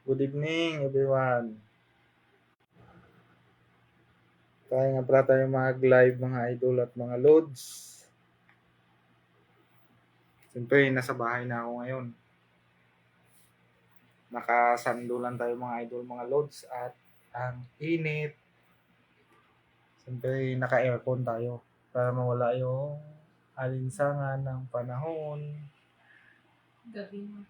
Good evening, everyone. Tayo nga pala tayo mag-live mga idol at mga lods. Siyempre, nasa bahay na ako ngayon. Nakasandulan tayo mga idol, mga lods at ang init. Siyempre, naka-aircon tayo para mawala yung alinsangan ng panahon. Gabi mo.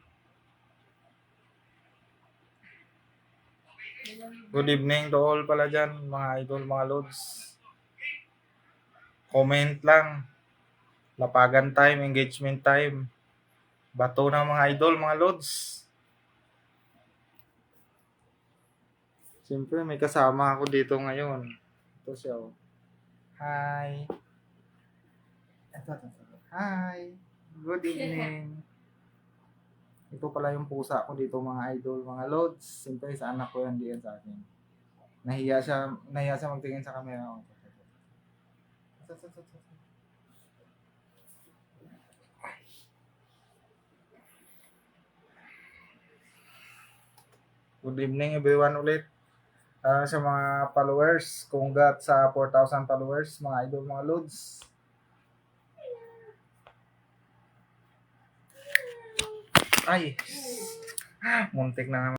Good evening to all pala dyan, mga idol, mga lods. Comment lang. Lapagan time, engagement time. Bato na mga idol, mga lods. Siyempre, may kasama ako dito ngayon. Ito siya. Oh. Hi. Ito. Hi. Good evening. Ito pala yung pusa ko dito mga idol, mga lods. Siyempre, sa anak ko yan, diyan sa akin. Nahiya siya magtingin sa camera. Oh. Good evening everyone ulit. Sa mga followers, congrats sa 4,000 followers, mga idol, mga lods. Ay, muntik na naman.